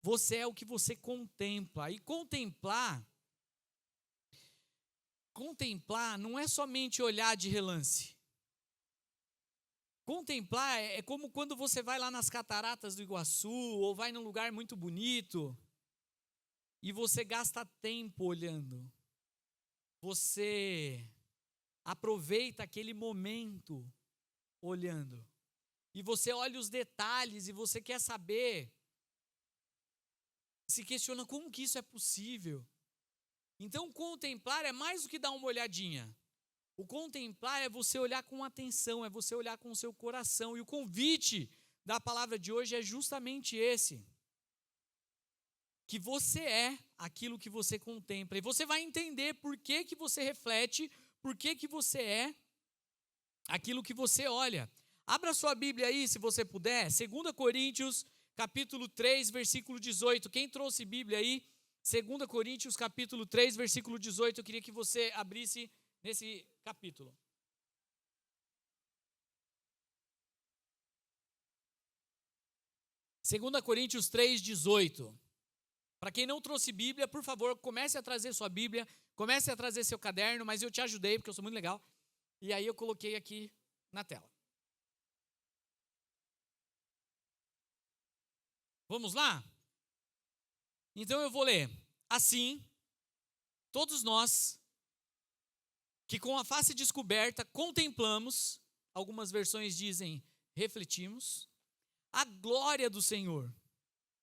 você é o que você contempla. E contemplar não é somente olhar de relance. Contemplar é como quando você vai lá nas cataratas do Iguaçu, ou vai num lugar muito bonito, e você gasta tempo olhando. Você aproveita aquele momento olhando. E você olha os detalhes e você quer saber, se questiona como que isso é possível. Então, contemplar é mais do que dar uma olhadinha. O contemplar é você olhar com atenção, é você olhar com o seu coração. E o convite da palavra de hoje é justamente esse. Que você é aquilo que você contempla. E você vai entender por que que você reflete, por que que você é aquilo que você olha. Abra sua Bíblia aí, se você puder. 2 Coríntios, capítulo 3, versículo 18. Quem trouxe Bíblia aí? 2 Coríntios, capítulo 3, versículo 18. Eu queria que você abrisse nesse capítulo. Segunda Coríntios 3, 18. Para quem não trouxe Bíblia, por favor, comece a trazer sua Bíblia, comece a trazer seu caderno, mas eu te ajudei, porque eu sou muito legal. E aí eu coloquei aqui na tela. Vamos lá? Então eu vou ler. Assim, todos nós, que com a face descoberta contemplamos, algumas versões dizem refletimos, a glória do Senhor.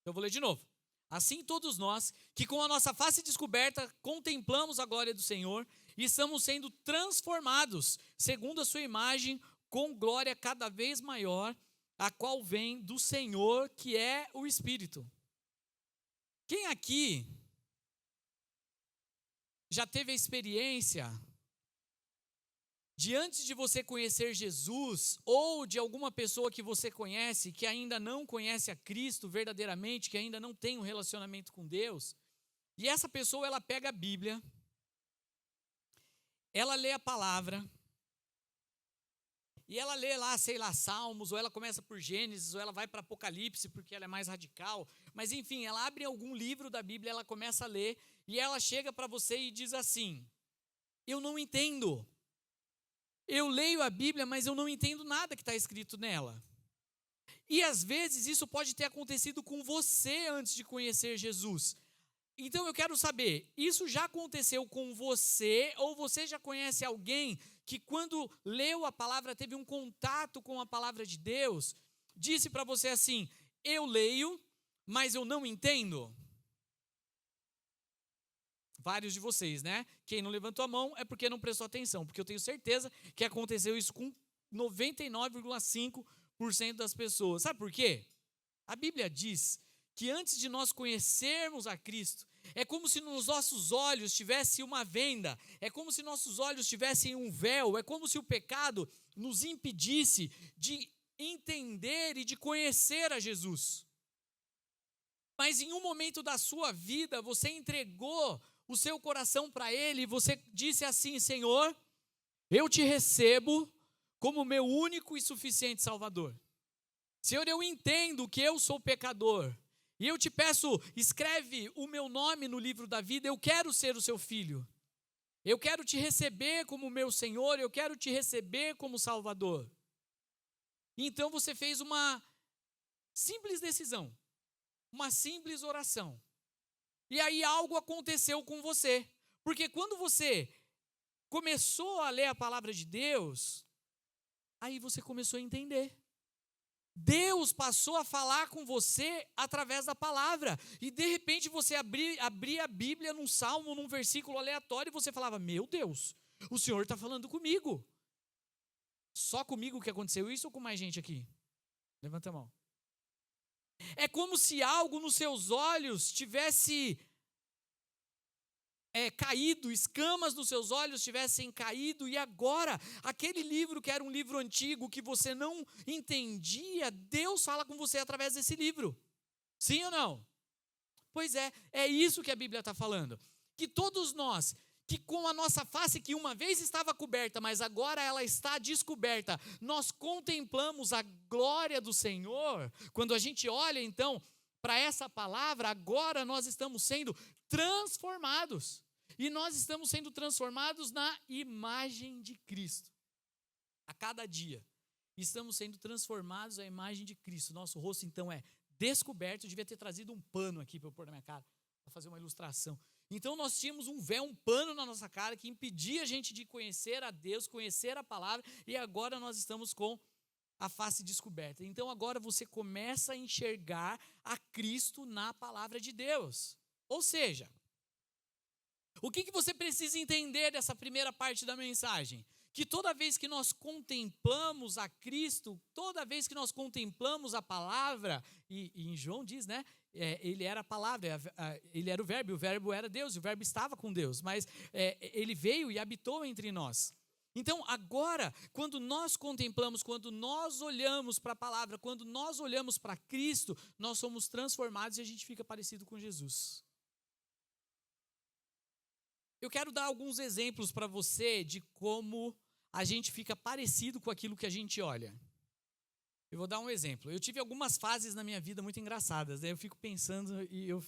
Então eu vou ler de novo. Assim todos nós, que com a nossa face descoberta contemplamos a glória do Senhor e estamos sendo transformados, segundo a sua imagem, com glória cada vez maior, a qual vem do Senhor, que é o Espírito. Quem aqui já teve a experiência de antes de você conhecer Jesus, ou de alguma pessoa que você conhece, que ainda não conhece a Cristo verdadeiramente, que ainda não tem um relacionamento com Deus, e essa pessoa ela pega a Bíblia, ela lê a palavra, e ela lê lá, sei lá, Salmos, ou ela começa por Gênesis, ou ela vai para Apocalipse, porque ela é mais radical, mas enfim, ela abre algum livro da Bíblia, ela começa a ler, e ela chega para você e diz assim: eu não entendo. Eu leio a Bíblia, mas eu não entendo nada que está escrito nela. E às vezes isso pode ter acontecido com você antes de conhecer Jesus. Então eu quero saber, isso já aconteceu com você, ou você já conhece alguém que quando leu a palavra, teve um contato com a palavra de Deus, disse para você assim: eu leio, mas eu não entendo? Vários de vocês, né? Quem não levantou a mão é porque não prestou atenção, porque eu tenho certeza que aconteceu isso com 99,5% das pessoas. Sabe por quê? A Bíblia diz que antes de nós conhecermos a Cristo, é como se nos nossos olhos tivesse uma venda, é como se nossos olhos tivessem um véu, é como se o pecado nos impedisse de entender e de conhecer a Jesus. Mas em um momento da sua vida, você entregou o seu coração para Ele, e você disse assim: Senhor, eu te recebo como meu único e suficiente Salvador. Senhor, eu entendo que eu sou pecador, e eu te peço, escreve o meu nome no livro da vida, eu quero ser o seu filho. Eu quero te receber como meu Senhor, eu quero te receber como Salvador. Então você fez uma simples decisão, uma simples oração. E aí algo aconteceu com você. Porque quando você começou a ler a palavra de Deus, aí você começou a entender. Deus passou a falar com você através da palavra. E de repente você abria a Bíblia num salmo, num versículo aleatório, e você falava: meu Deus, o Senhor está falando comigo. Só comigo que aconteceu isso ou com mais gente aqui? Levanta a mão. É como se algo nos seus olhos tivesse caído, escamas nos seus olhos tivessem caído, e agora, aquele livro que era um livro antigo, que você não entendia, Deus fala com você através desse livro. Sim ou não? Pois é isso que a Bíblia está falando. Que todos nós, que com a nossa face que uma vez estava coberta, mas agora ela está descoberta, nós contemplamos a glória do Senhor. Quando a gente olha então para essa palavra, agora nós estamos sendo transformados. E nós estamos sendo transformados na imagem de Cristo. A cada dia, estamos sendo transformados à imagem de Cristo. Nosso rosto, então, é descoberto. Eu devia ter trazido um pano aqui para eu pôr na minha cara, para fazer uma ilustração. Então, nós tínhamos um véu, um pano na nossa cara, que impedia a gente de conhecer a Deus, conhecer a palavra, e agora nós estamos com a face descoberta. Então, agora você começa a enxergar a Cristo na palavra de Deus. Ou seja, o que você precisa entender dessa primeira parte da mensagem? Que toda vez que nós contemplamos a Cristo, toda vez que nós contemplamos a palavra, e em João diz, né? Ele era a palavra, ele era o verbo era Deus, e o verbo estava com Deus, mas ele veio e habitou entre nós. Então, agora, quando nós contemplamos, quando nós olhamos para a palavra, quando nós olhamos para Cristo, nós somos transformados e a gente fica parecido com Jesus. Eu quero dar alguns exemplos para você de como a gente fica parecido com aquilo que a gente olha. Eu vou dar um exemplo. Eu tive algumas fases na minha vida muito engraçadas. Né? Eu fico pensando e eu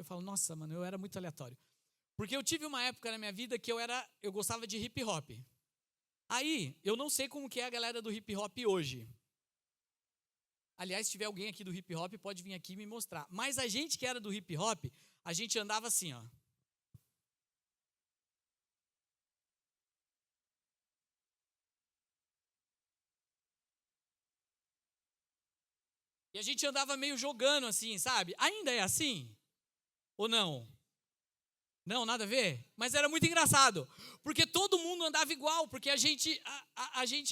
falo, nossa, mano, eu era muito aleatório. Porque eu tive uma época na minha vida que eu gostava de hip hop. Aí, eu não sei como que é a galera do hip hop hoje. Aliás, se tiver alguém aqui do hip hop, pode vir aqui me mostrar. Mas a gente que era do hip hop, a gente andava assim, ó. E a gente andava meio jogando assim, sabe? Ainda é assim? Ou não? Não, nada a ver? Mas era muito engraçado. Porque todo mundo andava igual, porque a gente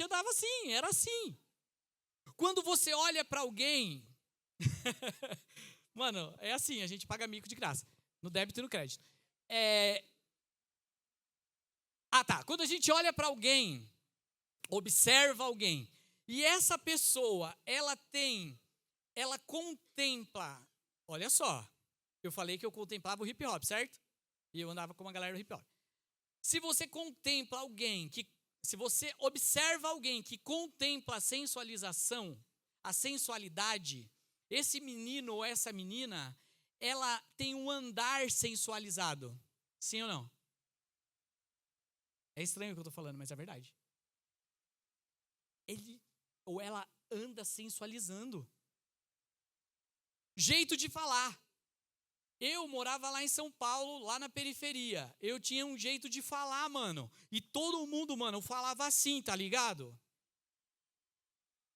andava assim, era assim. Quando você olha para alguém... Mano, é assim, a gente paga mico de graça. No débito e no crédito. Quando a gente olha para alguém, observa alguém, e essa pessoa, ela contempla, olha só, eu falei que eu contemplava o hip hop, certo? E eu andava com uma galera do hip hop. Se você contempla alguém, se você observa alguém que contempla a sensualização, a sensualidade, esse menino ou essa menina, ela tem um andar sensualizado. Sim ou não? É estranho o que eu estou falando, mas é verdade. Ele ou ela anda sensualizando. Jeito de falar. Eu morava lá em São Paulo, lá na periferia. Eu tinha um jeito de falar, mano. E todo mundo, mano, falava assim, tá ligado?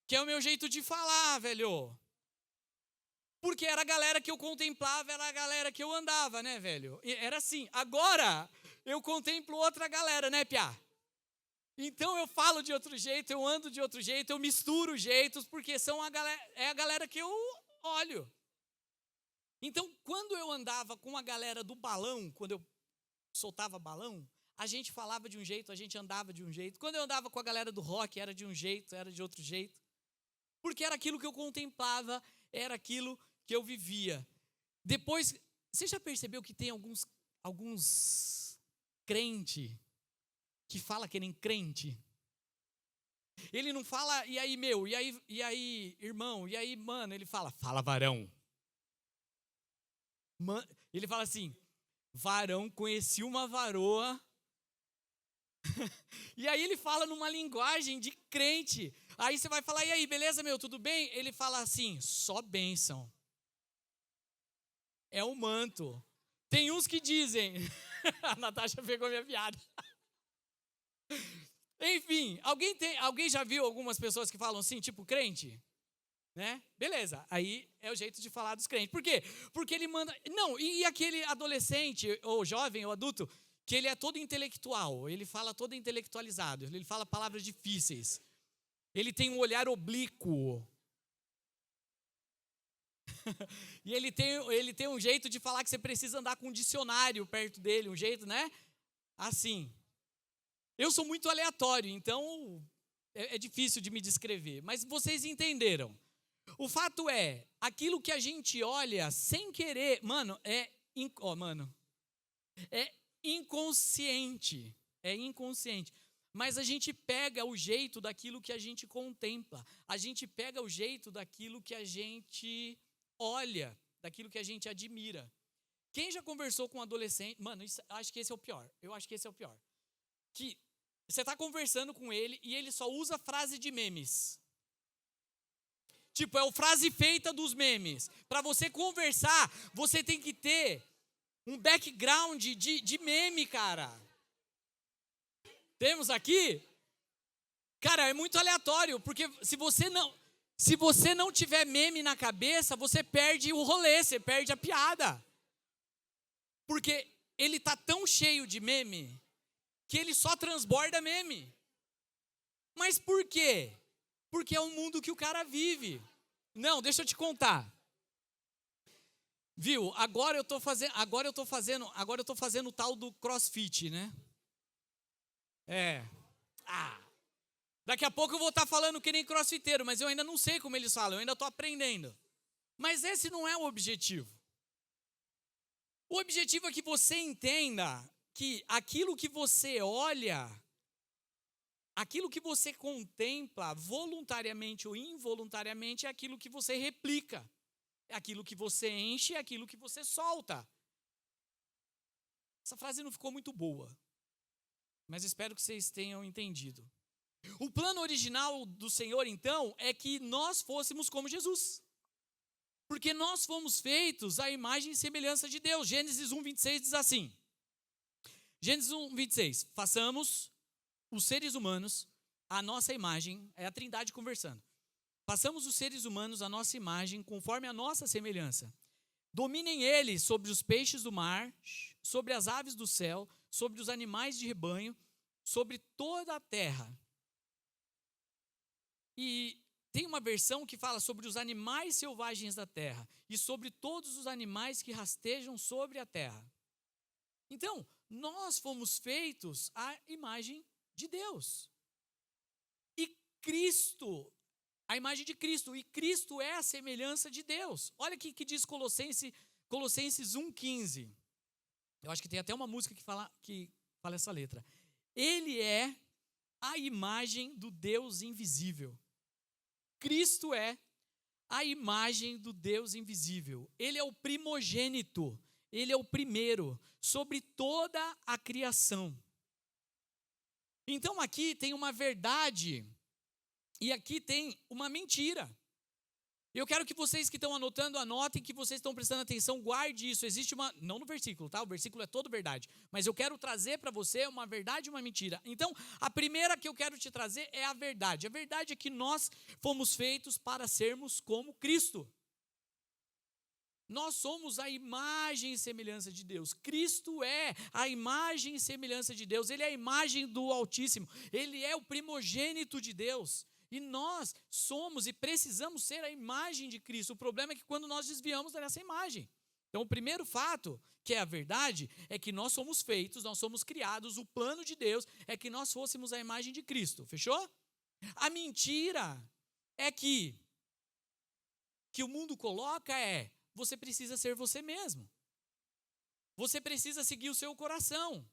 Que é o meu jeito de falar, velho. Porque era a galera que eu contemplava, era a galera que eu andava, né, velho? E era assim. Agora, eu contemplo outra galera, né, piá? Então eu falo de outro jeito, eu ando de outro jeito, eu misturo jeitos, porque é a galera que eu olho. Então, quando eu andava com a galera do balão, quando eu soltava balão, a gente falava de um jeito, a gente andava de um jeito. Quando eu andava com a galera do rock, era de um jeito, era de outro jeito. Porque era aquilo que eu contemplava, era aquilo que eu vivia. Depois, você já percebeu que tem alguns crente que fala que nem crente? Ele não fala, e aí, meu, e aí, irmão, e aí, mano, ele fala varão. Ele fala assim, varão, conheci uma varoa. E aí ele fala numa linguagem de crente. Aí você vai falar, e aí, beleza, meu, tudo bem? Ele fala assim, só bênção. É um manto. Tem uns que dizem... A Natasha pegou minha piada. Enfim, alguém já viu algumas pessoas que falam assim, tipo crente? Né? Beleza, aí é o jeito de falar dos crentes. Por quê? Porque ele manda... Não, e aquele adolescente, ou jovem, ou adulto, que ele é todo intelectual, ele fala todo intelectualizado, ele fala palavras difíceis. Ele tem um olhar oblíquo. E ele tem um jeito de falar que você precisa andar com um dicionário perto dele, um jeito, né? Assim. Eu sou muito aleatório, então é difícil de me descrever, mas vocês entenderam. O fato é, aquilo que a gente olha sem querer, mano, é inconsciente. É inconsciente. Mas a gente pega o jeito daquilo que a gente contempla. A gente pega o jeito daquilo que a gente olha, daquilo que a gente admira. Quem já conversou com um adolescente... Mano, acho que esse é o pior. Eu acho que esse é o pior. Que você está conversando com ele e ele só usa frase de memes. Tipo, é o frase feita dos memes. Para você conversar, você tem que ter um background de meme, cara. Temos aqui? Cara, é muito aleatório, porque se você não tiver meme na cabeça, você perde o rolê, você perde a piada. Porque ele tá tão cheio de meme que ele só transborda meme. Mas por quê? Porque é o mundo que o cara vive. Não, deixa eu te contar. Viu? Agora eu tô fazendo o tal do CrossFit, né? Daqui a pouco eu vou estar falando que nem crossfiteiro, mas eu ainda não sei como eles falam, eu ainda estou aprendendo. Mas esse não é o objetivo. O objetivo é que você entenda que aquilo que você olha, aquilo que você contempla, voluntariamente ou involuntariamente, é aquilo que você replica. É aquilo que você enche, é aquilo que você solta. Essa frase não ficou muito boa, mas espero que vocês tenham entendido. O plano original do Senhor, então, é que nós fôssemos como Jesus. Porque nós fomos feitos à imagem e semelhança de Deus. Gênesis 1:26 diz assim. Gênesis 1:26. Façamos os seres humanos à nossa imagem. É a Trindade conversando. Façamos os seres humanos à nossa imagem, conforme a nossa semelhança. Dominem eles sobre os peixes do mar, sobre as aves do céu, sobre os animais de rebanho, sobre toda a terra. E tem uma versão que fala sobre os animais selvagens da terra e sobre todos os animais que rastejam sobre a terra. Então, nós fomos feitos à imagem de Deus. E Cristo, a imagem de Cristo, e Cristo é a semelhança de Deus. Olha o que diz Colossenses 1:15. Eu acho que tem até uma música que fala essa letra. Ele é a imagem do Deus invisível. Cristo é a imagem do Deus invisível. Ele é o primogênito, ele é o primeiro sobre toda a criação. Então aqui tem uma verdade e aqui tem uma mentira. Eu quero que vocês que estão anotando, anotem, que vocês estão prestando atenção, guarde isso. Existe não no versículo, tá? O versículo é todo verdade. Mas eu quero trazer para você uma verdade e uma mentira. Então, a primeira que eu quero te trazer é a verdade. A verdade é que nós fomos feitos para sermos como Cristo. Nós somos a imagem e semelhança de Deus. Cristo é a imagem e semelhança de Deus. Ele é a imagem do Altíssimo. Ele é o primogênito de Deus. E nós somos e precisamos ser a imagem de Cristo. O problema é que quando nós desviamos dessa imagem. Então, o primeiro fato, que é a verdade, é que nós somos feitos, nós somos criados. O plano de Deus é que nós fôssemos a imagem de Cristo. Fechou? A mentira é que o mundo coloca você precisa ser você mesmo. Você precisa seguir o seu coração.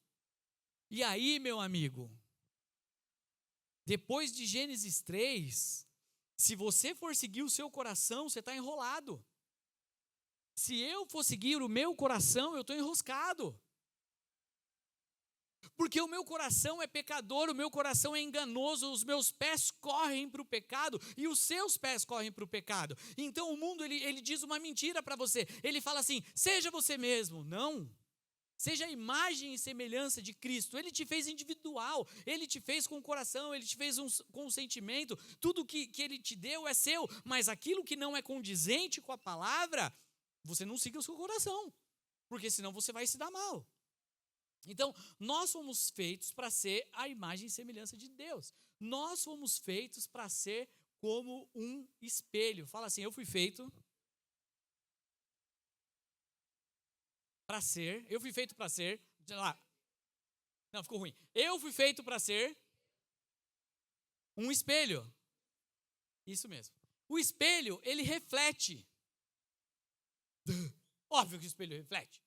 E aí, meu amigo, depois de Gênesis 3, se você for seguir o seu coração, você está enrolado. Se eu for seguir o meu coração, eu estou enroscado. Porque o meu coração é pecador, o meu coração é enganoso, os meus pés correm para o pecado e os seus pés correm para o pecado. Então o mundo, ele diz uma mentira para você. Ele fala assim, seja você mesmo. Não. Seja a imagem e semelhança de Cristo. Ele te fez individual, Ele te fez com o coração, Ele te fez com o sentimento. Tudo que Ele te deu é seu, mas aquilo que não é condizente com a palavra, você não siga o seu coração, porque senão você vai se dar mal. Então, nós fomos feitos para ser a imagem e semelhança de Deus. Nós fomos feitos para ser como um espelho. Fala assim, eu fui feito para ser, não, ficou ruim. Eu fui feito para ser um espelho. Isso mesmo. O espelho, ele reflete. Óbvio que o espelho reflete.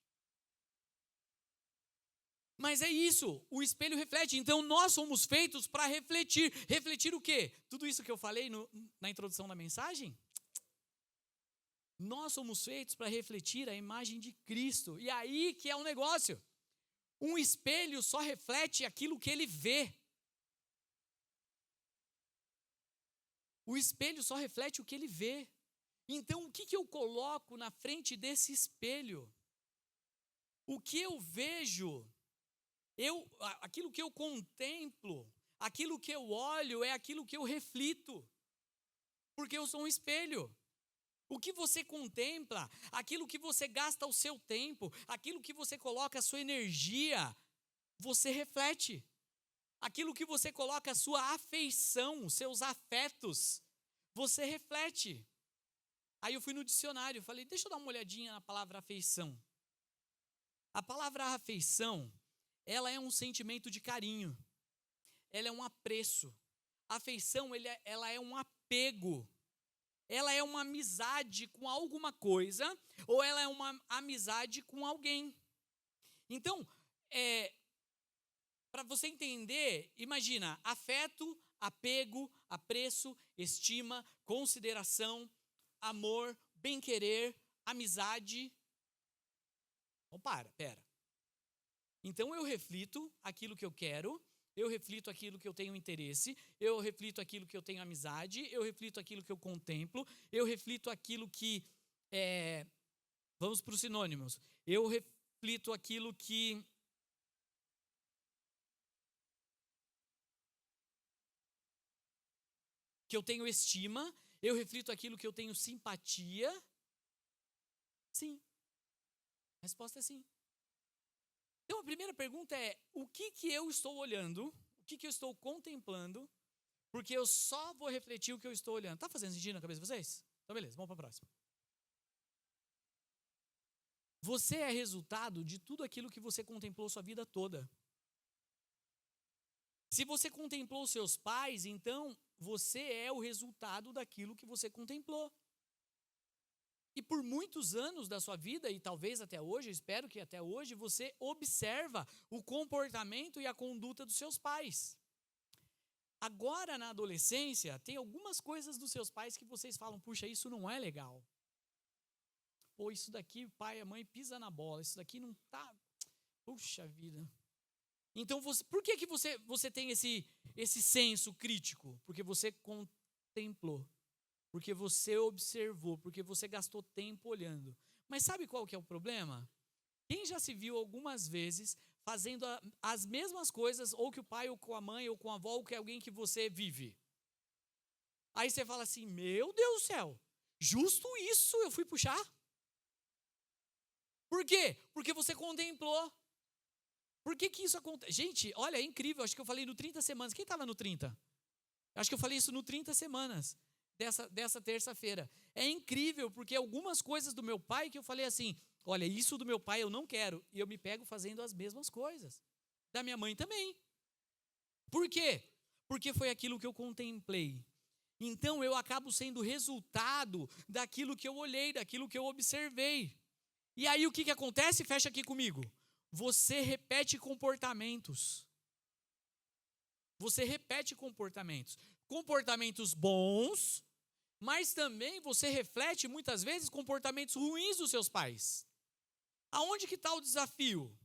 Mas é isso, o espelho reflete. Então nós somos feitos para refletir. Refletir o quê? Tudo isso que eu falei na introdução da mensagem? Nós somos feitos para refletir a imagem de Cristo. E aí que é um negócio. Um espelho só reflete aquilo que ele vê. O espelho só reflete o que ele vê. Então, o que eu coloco na frente desse espelho? O que eu vejo, aquilo que eu contemplo, aquilo que eu olho é aquilo que eu reflito. Porque eu sou um espelho. O que você contempla, aquilo que você gasta o seu tempo, aquilo que você coloca a sua energia, você reflete. Aquilo que você coloca a sua afeição, os seus afetos, você reflete. Aí eu fui no dicionário, falei, deixa eu dar uma olhadinha na palavra afeição. A palavra afeição, ela é um sentimento de carinho. Ela é um apreço. A afeição, ela é um apego. Ela é uma amizade com alguma coisa, ou ela é uma amizade com alguém. Então, para você entender, imagina, afeto, apego, apreço, estima, consideração, amor, bem-querer, amizade. Então, pera. Então, eu reflito aquilo que eu quero, eu reflito aquilo que eu tenho interesse, eu reflito aquilo que eu tenho amizade, eu reflito aquilo que eu contemplo, eu reflito aquilo que, vamos para os sinônimos, eu reflito aquilo que eu tenho estima, eu reflito aquilo que eu tenho simpatia. Sim. A resposta é sim. Então a primeira pergunta é, o que eu estou olhando, o que eu estou contemplando, porque eu só vou refletir o que eu estou olhando. Está fazendo sentido na cabeça de vocês? Então beleza, vamos para a próxima. Você é resultado de tudo aquilo que você contemplou sua vida toda. Se você contemplou seus pais, então você é o resultado daquilo que você contemplou. E por muitos anos da sua vida, e talvez até hoje, eu espero que até hoje, você observa o comportamento e a conduta dos seus pais. Agora, na adolescência, tem algumas coisas dos seus pais que vocês falam, puxa, isso não é legal. Pô, isso daqui, o pai e a mãe pisa na bola, isso daqui não tá... Puxa vida. Então, por que você tem esse senso crítico? Porque você contemplou. Porque você observou, porque você gastou tempo olhando. Mas sabe qual que é o problema? Quem já se viu algumas vezes fazendo as mesmas coisas, ou que o pai, ou com a mãe, ou com a avó, ou que alguém que você vive? Aí você fala assim, meu Deus do céu, justo isso eu fui puxar? Por quê? Porque você contemplou. Por que isso acontece? Gente, olha, é incrível, acho que eu falei no 30 semanas. Quem estava no 30? Acho que eu falei isso no 30 semanas. Dessa terça-feira. É incrível, porque algumas coisas do meu pai que eu falei assim, olha, isso do meu pai eu não quero, e eu me pego fazendo as mesmas coisas. Da minha mãe também. Por quê? Porque foi aquilo que eu contemplei. Então eu acabo sendo resultado daquilo que eu olhei, daquilo que eu observei. E aí o que acontece? Fecha aqui comigo. Você repete comportamentos. Você repete comportamentos. Comportamentos bons, mas também você reflete muitas vezes comportamentos ruins dos seus pais. Aonde que está o desafio?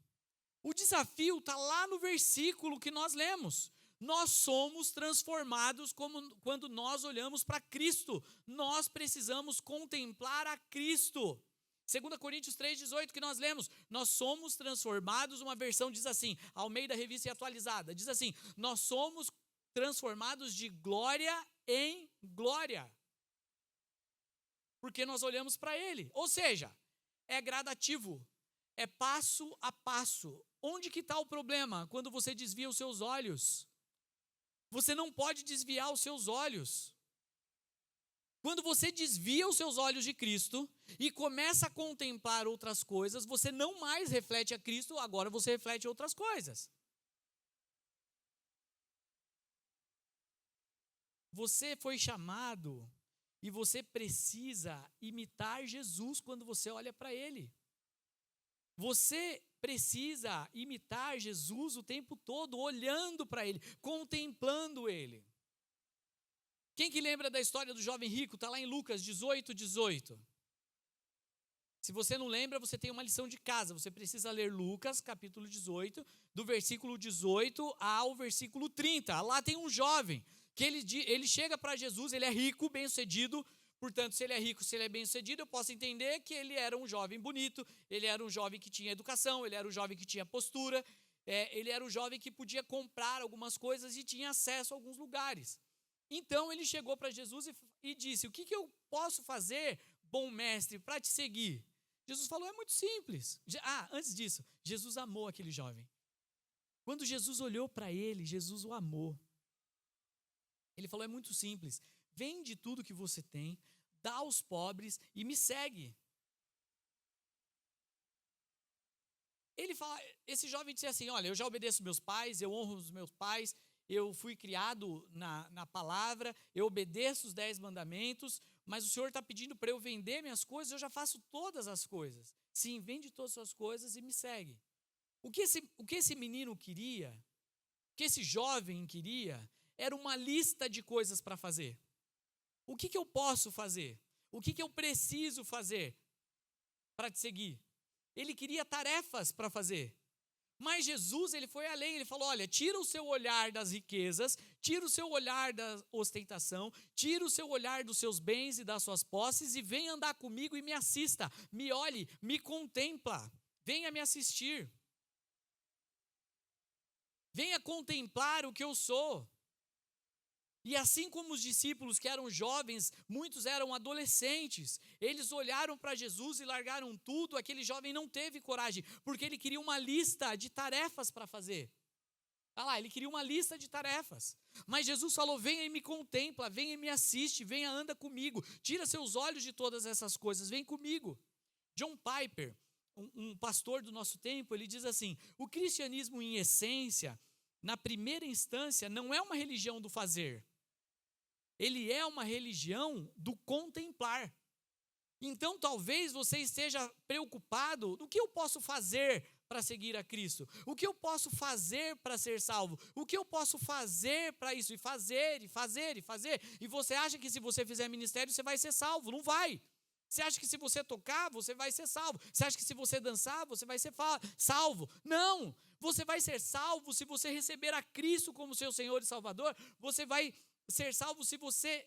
O desafio está lá no versículo que nós lemos. Nós somos transformados quando nós olhamos para Cristo. Nós precisamos contemplar a Cristo. 2 Coríntios 3,18 que nós lemos, nós somos transformados, uma versão diz assim, Almeida Revista e Atualizada, diz assim, nós somos transformados de glória em glória. Porque nós olhamos para Ele. Ou seja, é gradativo, é passo a passo. Onde que está o problema? Quando você desvia os seus olhos. Você não pode desviar os seus olhos. Quando você desvia os seus olhos de Cristo e começa a contemplar outras coisas, você não mais reflete a Cristo, agora você reflete outras coisas. Você foi chamado e você precisa imitar Jesus quando você olha para Ele. Você precisa imitar Jesus o tempo todo, olhando para Ele, contemplando Ele. Quem que lembra da história do jovem rico? Está lá em Lucas 18:18. Se você não lembra, você tem uma lição de casa. Você precisa ler Lucas, capítulo 18, do versículo 18 ao versículo 30. Lá tem um jovem, que ele chega para Jesus, ele é rico, bem-sucedido. Portanto, se ele é rico, se ele é bem-sucedido, eu posso entender que ele era um jovem bonito, ele era um jovem que tinha educação, ele era um jovem que tinha postura, ele era um jovem que podia comprar algumas coisas e tinha acesso a alguns lugares. Então, ele chegou para Jesus e disse: o que eu posso fazer, bom mestre, para te seguir? Jesus falou: é muito simples. Antes disso, Jesus amou aquele jovem. Quando Jesus olhou para ele, Jesus o amou. Ele falou: é muito simples. Vende tudo que você tem, dá aos pobres e me segue. Esse jovem disse assim: olha, eu já obedeço meus pais, eu honro os meus pais, eu fui criado na palavra, eu obedeço os 10 mandamentos, mas o Senhor está pedindo para eu vender minhas coisas, eu já faço todas as coisas. Sim, vende todas as suas coisas e me segue. O que esse menino queria, o que esse jovem queria, era uma lista de coisas para fazer. O que eu posso fazer? O que eu preciso fazer para te seguir? Ele queria tarefas para fazer. Mas Jesus, ele foi além, ele falou: olha, tira o seu olhar das riquezas, tira o seu olhar da ostentação, tira o seu olhar dos seus bens e das suas posses e vem andar comigo e me assista, me olhe, me contempla, venha me assistir. Venha contemplar o que eu sou. E assim como os discípulos que eram jovens, muitos eram adolescentes, eles olharam para Jesus e largaram tudo. Aquele jovem não teve coragem, porque ele queria uma lista de tarefas para fazer. Olha lá, ele queria uma lista de tarefas. Mas Jesus falou: venha e me contempla, venha e me assiste, venha, anda comigo, tira seus olhos de todas essas coisas, vem comigo. John Piper, um pastor do nosso tempo, ele diz assim: o cristianismo em essência, na primeira instância, não é uma religião do fazer. Ele é uma religião do contemplar. Então, talvez você esteja preocupado: o que eu posso fazer para seguir a Cristo? O que eu posso fazer para ser salvo? O que eu posso fazer para isso? E fazer, e fazer, e fazer. E você acha que se você fizer ministério, você vai ser salvo? Não vai. Você acha que se você tocar, você vai ser salvo? Você acha que se você dançar, você vai ser salvo? Não! Você vai ser salvo se você receber a Cristo como seu Senhor e Salvador. Você vai ser salvo se você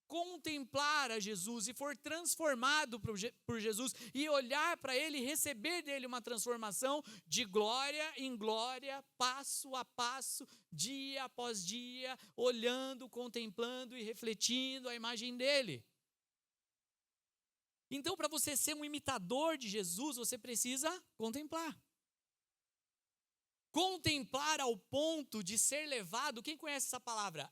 contemplar a Jesus e for transformado por Jesus e olhar para Ele e receber dele uma transformação de glória em glória, passo a passo, dia após dia, olhando, contemplando e refletindo a imagem dele. Então, para você ser um imitador de Jesus, você precisa contemplar. Contemplar ao ponto de ser levado, quem conhece essa palavra?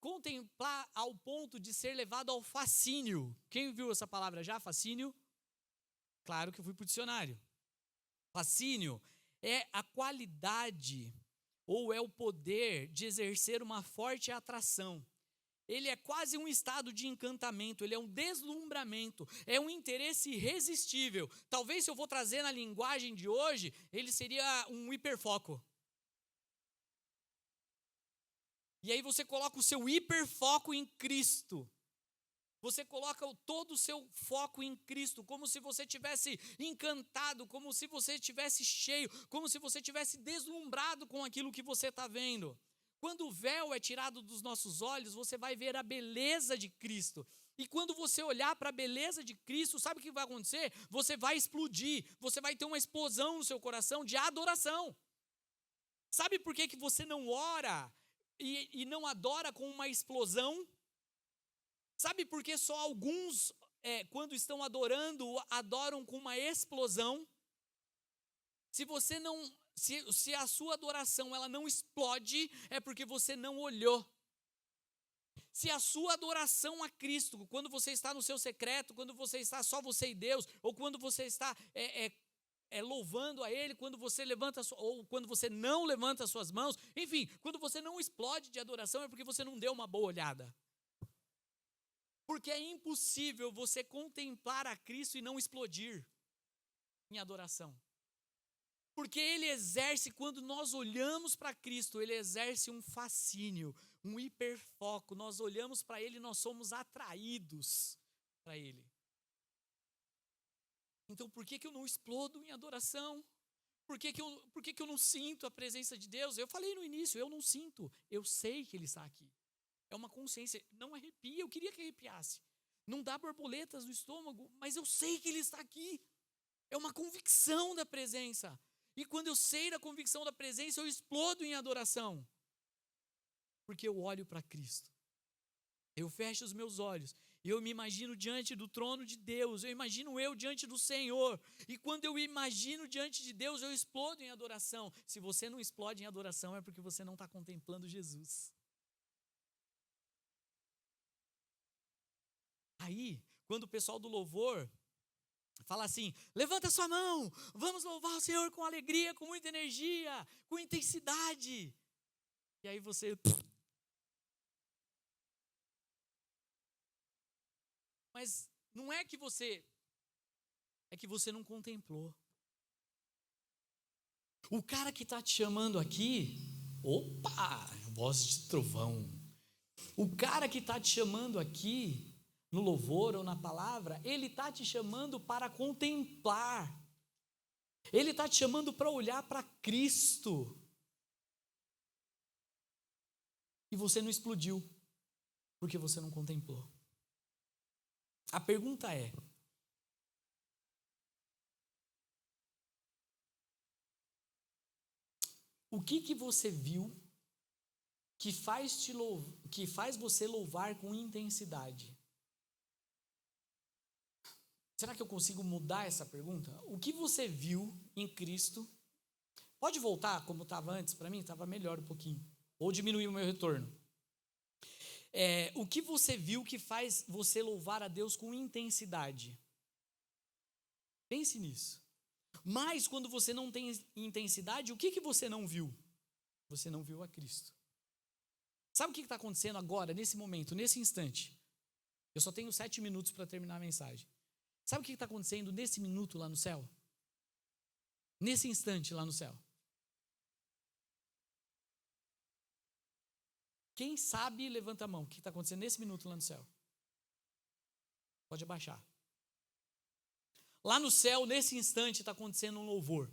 Contemplar ao ponto de ser levado ao fascínio. Quem viu essa palavra já, fascínio? Claro que eu fui para o dicionário. Fascínio é a qualidade ou é o poder de exercer uma forte atração. Ele é quase um estado de encantamento, ele é um deslumbramento, é um interesse irresistível. Talvez, se eu vou trazer na linguagem de hoje, ele seria um hiperfoco. E aí você coloca o seu hiperfoco em Cristo. Você coloca todo o seu foco em Cristo, como se você tivesse encantado, como se você estivesse cheio, como se você tivesse deslumbrado com aquilo que você está vendo. Quando o véu é tirado dos nossos olhos, você vai ver a beleza de Cristo. E quando você olhar para a beleza de Cristo, sabe o que vai acontecer? Você vai explodir, você vai ter uma explosão no seu coração de adoração. Sabe por que você não ora e não adora com uma explosão? Sabe por que só alguns, quando estão adorando, adoram com uma explosão? Se a sua adoração ela não explode, é porque você não olhou. Se a sua adoração a Cristo, quando você está no seu secreto, quando você está só você e Deus, ou quando você está louvando a Ele, quando você levanta, ou quando você não levanta as suas mãos, enfim, quando você não explode de adoração, é porque você não deu uma boa olhada. Porque é impossível você contemplar a Cristo e não explodir em adoração. Porque Ele exerce, quando nós olhamos para Cristo, Ele exerce um fascínio, um hiperfoco. Nós olhamos para Ele e nós somos atraídos para Ele. Então por que eu não explodo em adoração? Por que eu não sinto a presença de Deus? Eu falei no início, eu não sinto, eu sei que Ele está aqui. É uma consciência, não arrepia, eu queria que arrepiasse. Não dá borboletas no estômago, mas eu sei que Ele está aqui. É uma convicção da presença. E quando eu sei da convicção da presença, eu explodo em adoração. Porque eu olho para Cristo. Eu fecho os meus olhos e eu me imagino diante do trono de Deus. Eu imagino eu diante do Senhor. E quando eu imagino diante de Deus, eu explodo em adoração. Se você não explode em adoração, é porque você não está contemplando Jesus. Aí, quando o pessoal do louvor fala assim, levanta sua mão, vamos louvar o Senhor com alegria, com muita energia, com intensidade. E aí você... Mas não é que você... É que você não contemplou. O cara que está te chamando aqui... Opa! Voz de trovão. O cara que está te chamando aqui... no louvor ou na palavra, ele está te chamando para contemplar. Ele está te chamando para olhar para Cristo. E você não explodiu, porque você não contemplou. A pergunta é: o que você viu que faz você louvar com intensidade? Será que eu consigo mudar essa pergunta? O que você viu em Cristo? Pode voltar como estava antes? Para mim estava melhor um pouquinho. Ou diminuir o meu retorno. O que você viu que faz você louvar a Deus com intensidade? Pense nisso. Mas quando você não tem intensidade, o que você não viu? Você não viu a Cristo. Sabe o que está acontecendo agora, nesse momento, nesse instante? Eu só tenho 7 minutos para terminar a mensagem. Sabe o que está acontecendo nesse minuto lá no céu? Nesse instante lá no céu? Quem sabe, levanta a mão. O que está acontecendo nesse minuto lá no céu? Pode abaixar. Lá no céu, nesse instante, está acontecendo um louvor.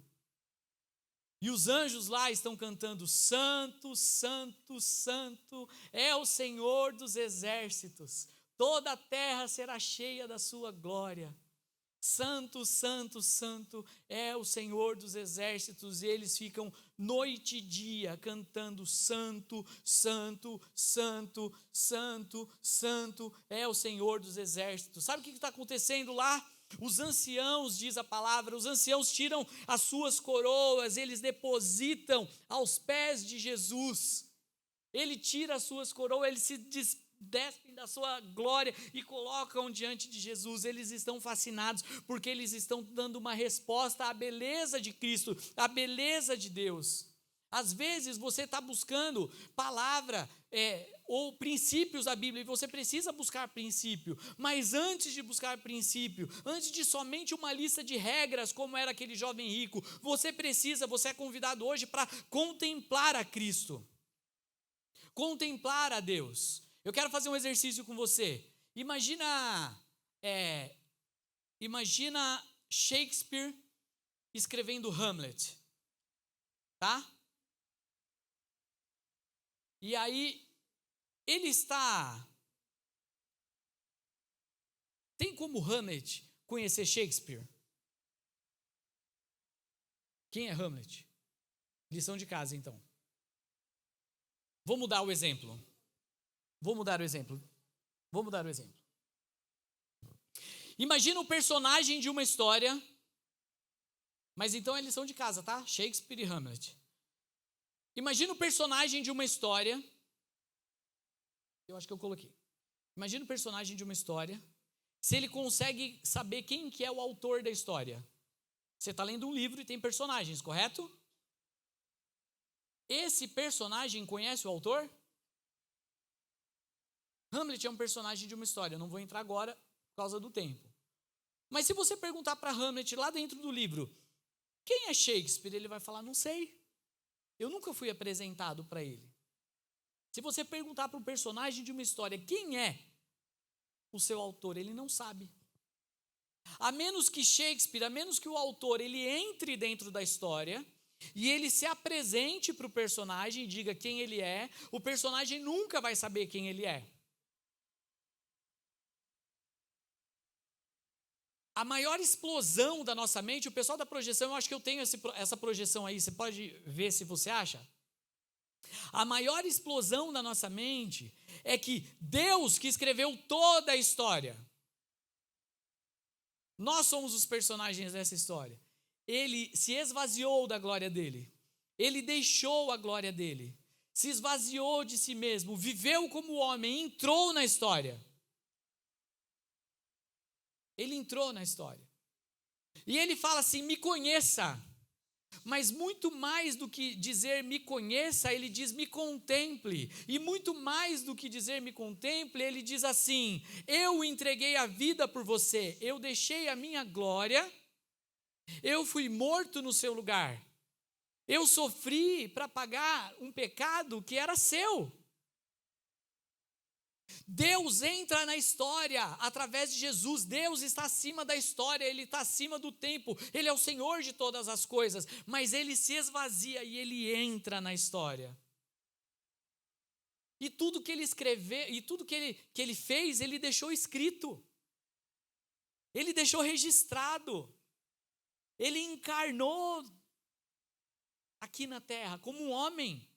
E os anjos lá estão cantando: Santo, Santo, Santo é o Senhor dos exércitos. Toda a terra será cheia da sua glória. Santo, Santo, Santo é o Senhor dos exércitos. E eles ficam noite e dia cantando: Santo, Santo, Santo, Santo, Santo é o Senhor dos exércitos. Sabe o que está acontecendo lá? Os anciãos, diz a palavra, os anciãos tiram as suas coroas, eles depositam aos pés de Jesus. Ele tira as suas coroas, eles se despem da sua glória e colocam diante de Jesus. Eles estão fascinados porque eles estão dando uma resposta à beleza de Cristo, à beleza de Deus. Às vezes você está buscando palavra ou princípios da Bíblia, e você precisa buscar princípio, mas antes de buscar princípio, antes de somente uma lista de regras, como era aquele jovem rico, você é convidado hoje para contemplar a Cristo, contemplar a Deus. Eu quero fazer um exercício com você. Imagina Shakespeare escrevendo Hamlet, tá? E aí, ele está... Tem como Hamlet conhecer Shakespeare? Quem é Hamlet? Lição de casa, então. Vou mudar o exemplo. Imagina o personagem de uma história, mas então é lição de casa, tá? Shakespeare e Hamlet. Imagina o personagem de uma história. Eu acho que eu coloquei. Imagina o personagem de uma história. Se ele consegue saber quem que é o autor da história. Você está lendo um livro e tem personagens, correto? Esse personagem conhece o autor? Hamlet é um personagem de uma história. Eu não vou entrar agora por causa do tempo. Mas se você perguntar para Hamlet lá dentro do livro, quem é Shakespeare? Ele vai falar: não sei. Eu nunca fui apresentado para ele. Se você perguntar para um personagem de uma história, quem é o seu autor? Ele não sabe. A menos que Shakespeare, a menos que o autor ele entre dentro da história e ele se apresente para o personagem e diga quem ele é, o personagem nunca vai saber quem ele é. A maior explosão da nossa mente, o pessoal da projeção, eu acho que eu tenho essa projeção aí, você pode ver se você acha? A maior explosão da nossa mente é que Deus que escreveu toda a história, nós somos os personagens dessa história. Ele se esvaziou da glória dele. Ele deixou a glória dele. Se esvaziou de si mesmo, viveu como homem, entrou na história. Ele entrou na história. E ele fala assim: me conheça. Mas muito mais do que dizer me conheça, ele diz me contemple. E muito mais do que dizer me contemple, ele diz assim: eu entreguei a vida por você, eu deixei a minha glória, eu fui morto no seu lugar. Eu sofri para pagar um pecado que era seu. Deus entra na história através de Jesus. Deus está acima da história, Ele está acima do tempo, Ele é o Senhor de todas as coisas, mas Ele se esvazia e Ele entra na história. E tudo que Ele escreveu, e tudo que ele fez, Ele deixou escrito, Ele deixou registrado, Ele encarnou aqui na terra como um homem.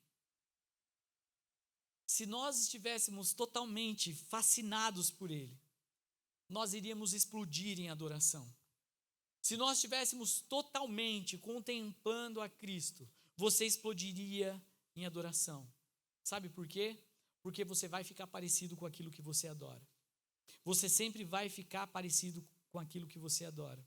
Se nós estivéssemos totalmente fascinados por Ele, nós iríamos explodir em adoração. Se nós estivéssemos totalmente contemplando a Cristo, você explodiria em adoração. Sabe por quê? Porque você vai ficar parecido com aquilo que você adora. Você sempre vai ficar parecido com aquilo que você adora.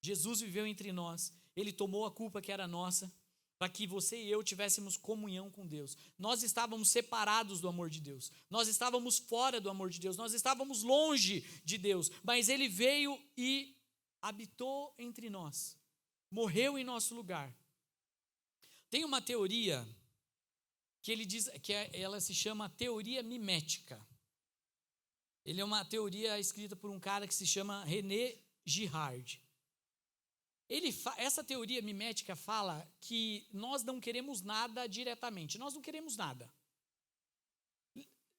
Jesus viveu entre nós, Ele tomou a culpa que era nossa, para que você e eu tivéssemos comunhão com Deus. Nós estávamos separados do amor de Deus, nós estávamos fora do amor de Deus, nós estávamos longe de Deus, mas Ele veio e habitou entre nós, morreu em nosso lugar. Tem uma teoria que ele diz que ela se chama teoria mimética. Ele é uma teoria escrita por um cara que se chama René Girard. Essa teoria mimética fala que nós não queremos nada diretamente, nós não queremos nada.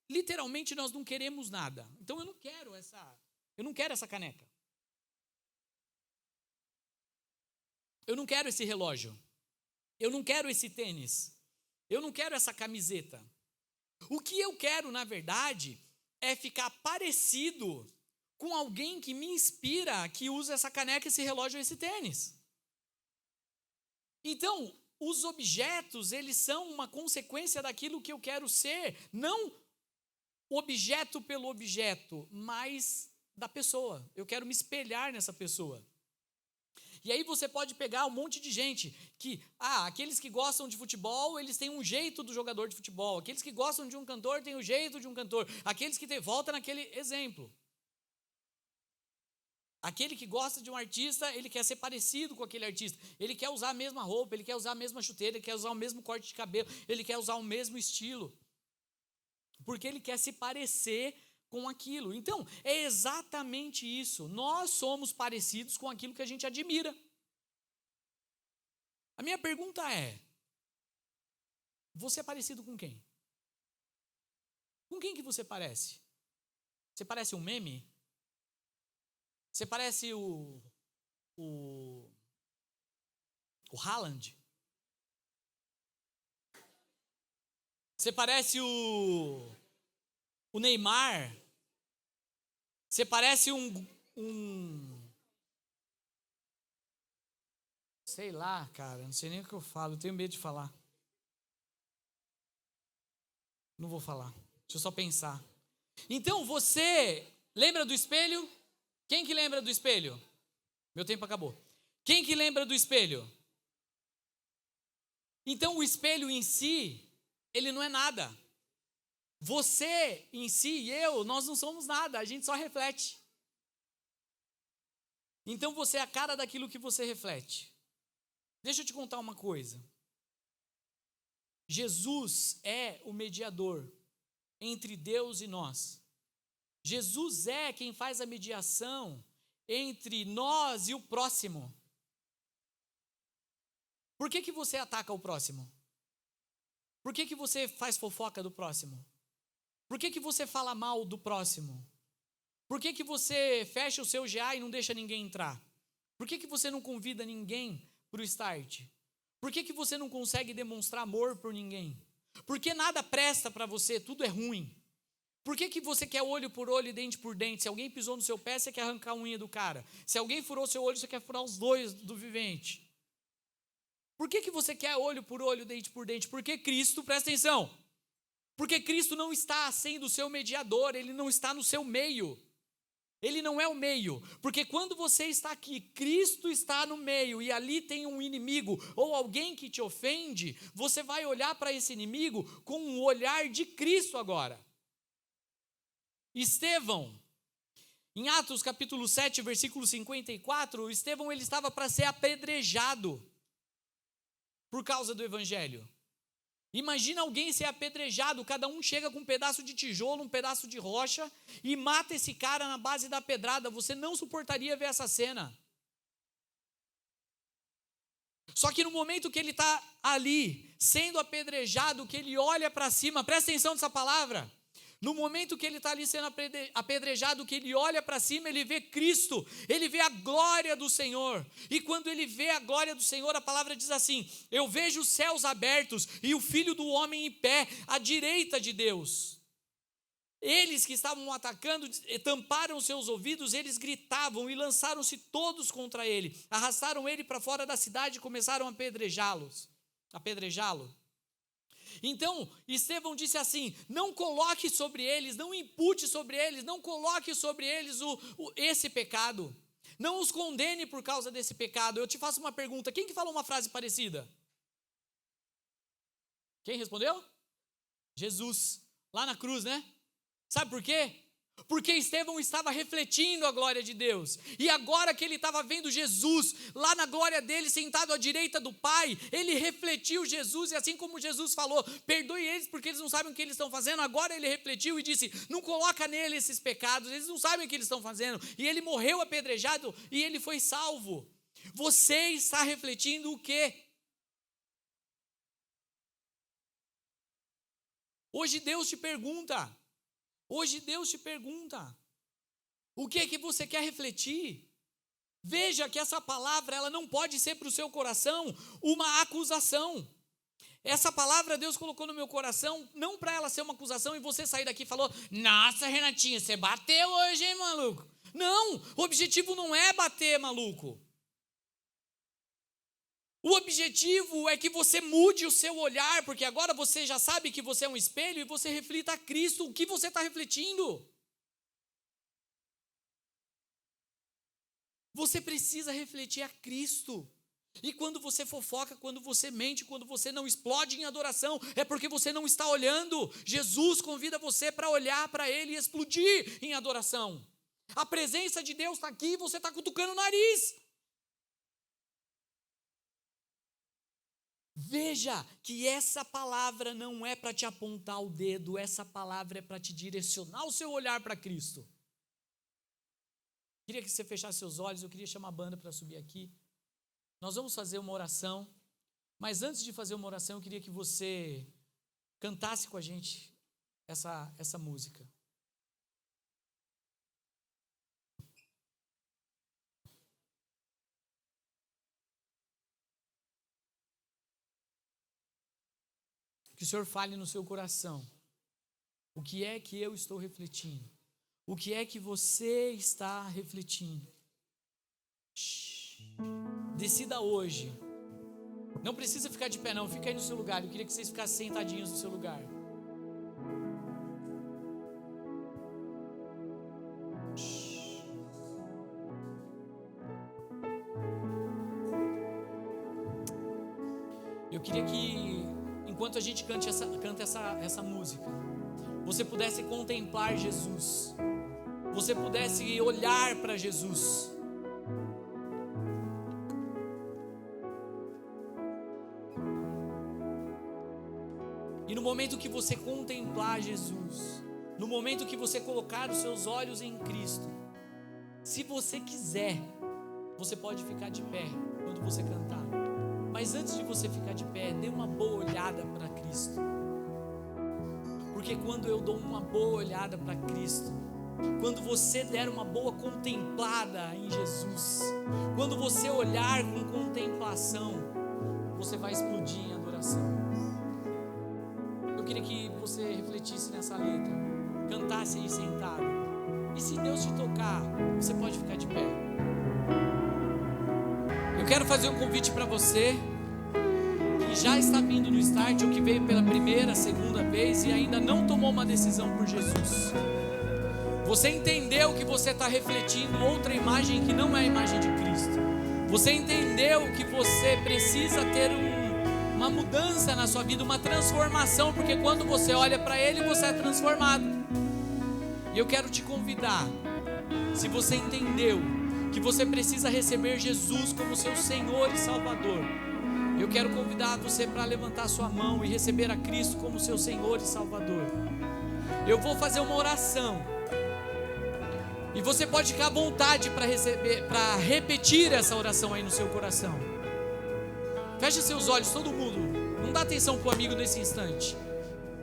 Literalmente nós não queremos nada. Então eu não quero essa caneca. Eu não quero esse relógio. Eu não quero esse tênis. Eu não quero essa camiseta. O que eu quero, na verdade, é ficar parecido com alguém que me inspira, que usa essa caneca, esse relógio, esse tênis. Então, os objetos, eles são uma consequência daquilo que eu quero ser, não objeto pelo objeto, mas da pessoa. Eu quero me espelhar nessa pessoa. E aí você pode pegar um monte de gente que, aqueles que gostam de futebol, eles têm um jeito do jogador de futebol. Aqueles que gostam de um cantor têm o jeito de um cantor. Aqueles que volta naquele exemplo. Aquele que gosta de um artista, ele quer ser parecido com aquele artista. Ele quer usar a mesma roupa, ele quer usar a mesma chuteira, ele quer usar o mesmo corte de cabelo, ele quer usar o mesmo estilo. Porque ele quer se parecer com aquilo. Então, é exatamente isso. Nós somos parecidos com aquilo que a gente admira. A minha pergunta é: você é parecido com quem? Com quem que você parece? Você parece um meme? Você parece o Haaland? Você parece o Neymar? Você parece sei lá, cara, não sei nem o que eu falo, eu tenho medo de falar. Não vou falar, deixa eu só pensar. Então você lembra do espelho? Quem que lembra do espelho? Meu tempo acabou. Quem que lembra do espelho? Então o espelho em si, ele não é nada. Você em si e eu, nós não somos nada, a gente só reflete. Então você é a cara daquilo que você reflete. Deixa eu te contar uma coisa. Jesus é o mediador entre Deus e nós. Jesus é quem faz a mediação entre nós e o próximo. Por que você ataca o próximo? Por que você faz fofoca do próximo? Por que você fala mal do próximo? Por que você fecha o seu GA e não deixa ninguém entrar? Por que você não convida ninguém para o Start? Por que você não consegue demonstrar amor por ninguém? Porque nada presta para você, tudo é ruim. Por que você quer olho por olho e dente por dente? Se alguém pisou no seu pé, você quer arrancar a unha do cara. Se alguém furou seu olho, você quer furar os dois do vivente. Por que você quer olho por olho, dente por dente? Porque Cristo, presta atenção, porque Cristo não está sendo o seu mediador, Ele não está no seu meio. Ele não é o meio, porque quando você está aqui, Cristo está no meio e ali tem um inimigo ou alguém que te ofende, você vai olhar para esse inimigo com um olhar de Cristo agora. Estevão, em Atos capítulo 7, versículo 54, Estevão ele estava para ser apedrejado por causa do evangelho. Imagina alguém ser apedrejado, cada um chega com um pedaço de tijolo, um pedaço de rocha e mata esse cara na base da pedrada. Você não suportaria ver essa cena. Só que no momento que ele está ali, sendo apedrejado, que ele olha para cima, presta atenção nessa palavra. No momento que ele está ali sendo apedrejado, que ele olha para cima, ele vê Cristo, ele vê a glória do Senhor. E quando ele vê a glória do Senhor, a palavra diz assim: eu vejo os céus abertos e o Filho do Homem em pé, à direita de Deus. Eles que estavam atacando, tamparam seus ouvidos, eles gritavam e lançaram-se todos contra ele. Arrastaram ele para fora da cidade e começaram a apedrejá-lo. Então, Estevão disse assim: não coloque sobre eles, não impute sobre eles, não coloque sobre eles esse pecado. Não os condene por causa desse pecado. Eu te faço uma pergunta: quem que falou uma frase parecida? Quem respondeu? Jesus, lá na cruz, né? Sabe por quê? Porque Estevão estava refletindo a glória de Deus. E agora que ele estava vendo Jesus, lá na glória dele, sentado à direita do Pai, ele refletiu Jesus, e assim como Jesus falou: perdoe eles porque eles não sabem o que eles estão fazendo. Agora ele refletiu e disse: não coloca nele esses pecados, eles não sabem o que eles estão fazendo. E ele morreu apedrejado e ele foi salvo. Você está refletindo o quê? Hoje Deus te pergunta, o que é que você quer refletir? Veja que essa palavra, ela não pode ser para o seu coração uma acusação. Essa palavra Deus colocou no meu coração, não para ela ser uma acusação e você sair daqui e falou: nossa, Renatinho, você bateu hoje, hein, maluco? Não, o objetivo não é bater, maluco. O objetivo é que você mude o seu olhar, porque agora você já sabe que você é um espelho e você reflita a Cristo. O que você está refletindo? Você precisa refletir a Cristo. E quando você fofoca, quando você mente, quando você não explode em adoração, é porque você não está olhando. Jesus convida você para olhar para Ele e explodir em adoração. A presença de Deus está aqui e você está cutucando o nariz. Veja que essa palavra não é para te apontar o dedo, essa palavra é para te direcionar o seu olhar para Cristo. Queria que você fechasse seus olhos, eu queria chamar a banda para subir aqui. Nós vamos fazer uma oração, mas antes de fazer uma oração, eu queria que você cantasse com a gente essa música. Que o Senhor fale no seu coração. O que é que eu estou refletindo? O que é que você está refletindo? Decida hoje. Não precisa ficar de pé não, fica aí no seu lugar. Eu queria que vocês ficassem sentadinhos no seu lugar. Eu queria que, enquanto a gente canta essa música, você pudesse contemplar Jesus, você pudesse olhar para Jesus. E no momento que você contemplar Jesus, no momento que você colocar os seus olhos em Cristo, Se você quiser, você pode ficar de pé quando você cantar. Mas antes de você ficar de pé, dê uma boa olhada para Cristo. Porque quando eu dou uma boa olhada para Cristo, quando você der uma boa contemplada em Jesus, quando você olhar com contemplação, você vai explodir em adoração. Eu queria que você refletisse nessa letra, cantasse aí sentado. E se Deus te tocar, você pode ficar de pé. Eu quero fazer um convite para você que já está vindo no Start, ou que veio pela primeira, segunda vez e ainda não tomou uma decisão por Jesus. Você entendeu que você está refletindo outra imagem que não é a imagem de Cristo. Você entendeu que você precisa ter uma mudança na sua vida, uma transformação, porque quando você olha para Ele, você é transformado. E eu quero te convidar, se você entendeu que você precisa receber Jesus como seu Senhor e Salvador, eu quero convidar você para levantar sua mão e receber a Cristo como seu Senhor e Salvador. Eu vou fazer uma oração, e você pode ficar à vontade para repetir essa oração aí no seu coração. Feche seus olhos, todo mundo. Não dá atenção para o amigo nesse instante.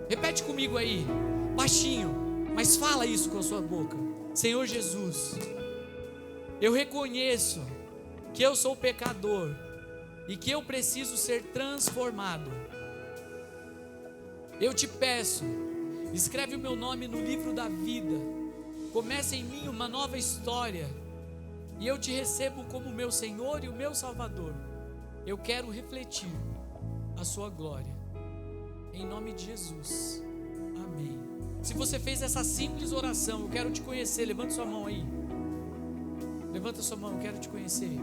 Repete comigo aí, baixinho, mas fala isso com a sua boca. Senhor Jesus, eu reconheço que eu sou pecador e que eu preciso ser transformado. Eu te peço, escreve o meu nome no livro da vida, comece em mim uma nova história, e eu te recebo como meu Senhor e o meu Salvador. Eu quero refletir a sua glória, em nome de Jesus, amém. Se você fez essa simples oração, eu quero te conhecer. Levanta sua mão aí, levanta sua mão, eu quero te conhecer.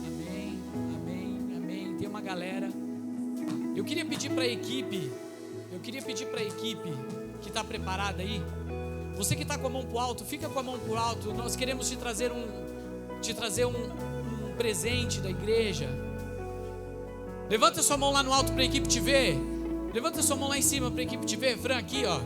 Amém, amém, amém. Tem uma galera. Eu queria pedir para a equipe que está preparada aí. Você que está com a mão para o alto, fica com a mão para o alto. Nós queremos te trazer um presente da igreja. Levanta sua mão lá no alto para a equipe te ver. Levanta sua mão lá em cima para a equipe te ver. Fran, aqui ó.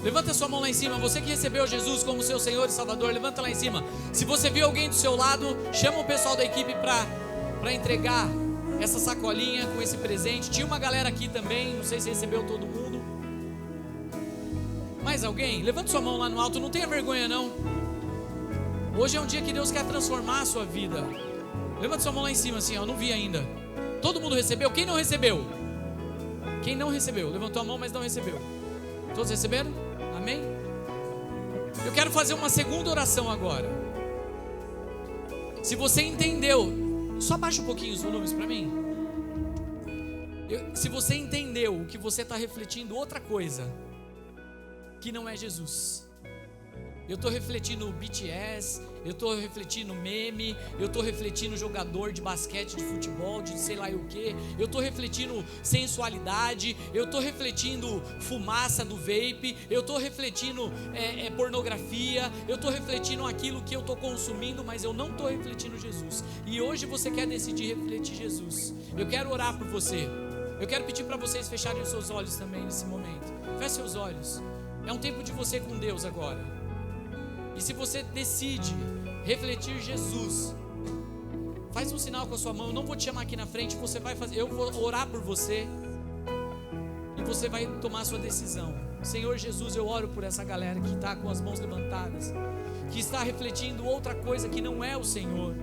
Levanta sua mão lá em cima. Você que recebeu Jesus como seu Senhor e Salvador, levanta lá em cima. Se você viu alguém do seu lado, chama o pessoal da equipe para entregar essa sacolinha com esse presente. Tinha uma galera aqui também, não sei se recebeu todo mundo. Mais alguém? Levanta sua mão lá no alto, não tenha vergonha não. Hoje é um dia que Deus quer transformar a sua vida. Levanta sua mão lá em cima assim, ó, não vi ainda. Todo mundo recebeu? Quem não recebeu? Quem não recebeu? Levantou a mão, mas não recebeu. Todos receberam? Amém? Eu quero fazer uma segunda oração agora. Se você entendeu, só baixa um pouquinho os volumes para mim. Se você entendeu que você está refletindo outra coisa que não é Jesus. Eu estou refletindo BTS, eu estou refletindo meme, eu estou refletindo jogador de basquete, de futebol, de sei lá o que, eu estou refletindo sensualidade, eu estou refletindo fumaça do vape, eu estou refletindo pornografia, eu estou refletindo aquilo que eu estou consumindo, mas eu não estou refletindo Jesus. E hoje você quer decidir refletir Jesus. Eu quero orar por você. Eu quero pedir para vocês fecharem os seus olhos também nesse momento. Feche seus olhos. É um tempo de você com Deus agora. E se você decide refletir Jesus, faz um sinal com a sua mão. Eu não vou te chamar aqui na frente, você vai fazer, eu vou orar por você e você vai tomar a sua decisão. Senhor Jesus, eu oro por essa galera que está com as mãos levantadas, que está refletindo outra coisa que não é o Senhor.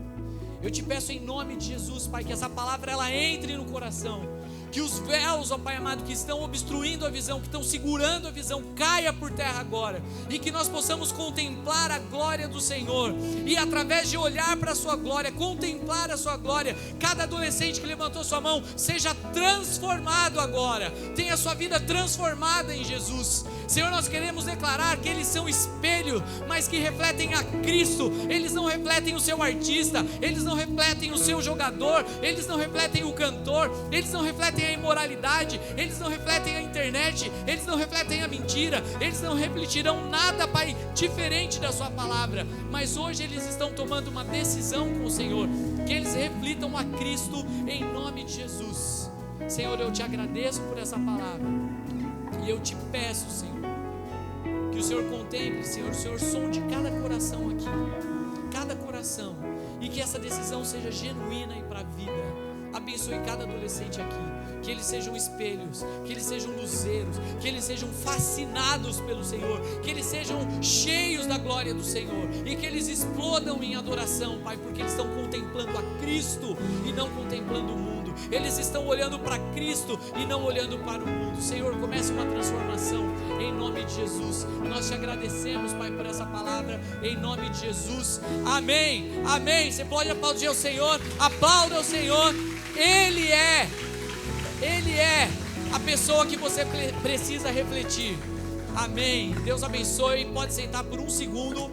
Eu te peço em nome de Jesus, Pai, que essa palavra ela entre no coração, que os véus, ó Pai amado, que estão obstruindo a visão, que estão segurando a visão, caia por terra agora, e que nós possamos contemplar a glória do Senhor, e através de olhar para a sua glória, contemplar a sua glória, cada adolescente que levantou sua mão, seja transformado agora, tenha a sua vida transformada em Jesus. Senhor, nós queremos declarar que eles são espelho, mas que refletem a Cristo. Eles não refletem o seu artista, eles não refletem o seu jogador, eles não refletem o cantor, eles não refletem a imoralidade, eles não refletem a internet, eles não refletem a mentira, eles não refletirão nada, Pai, diferente da sua palavra, mas hoje eles estão tomando uma decisão com o Senhor, que eles reflitam a Cristo em nome de Jesus. Senhor, eu te agradeço por essa palavra, e eu te peço, Senhor, que o Senhor contemple, Senhor, o Senhor sonde cada coração aqui, cada coração, e que essa decisão seja genuína e para a vida. Abençoe cada adolescente aqui, que eles sejam espelhos, que eles sejam luzeiros, que eles sejam fascinados pelo Senhor, que eles sejam cheios da glória do Senhor, e que eles explodam em adoração, Pai, porque eles estão contemplando a Cristo e não contemplando o mundo. Eles estão olhando para Cristo e não olhando para o mundo. Senhor, comece uma transformação em nome de Jesus. Nós te agradecemos, Pai, por essa palavra, em nome de Jesus. Amém, amém. Você pode aplaudir ao Senhor, aplauda ao Senhor. Ele é a pessoa que você precisa refletir. Amém. Deus abençoe. Pode sentar por um segundo.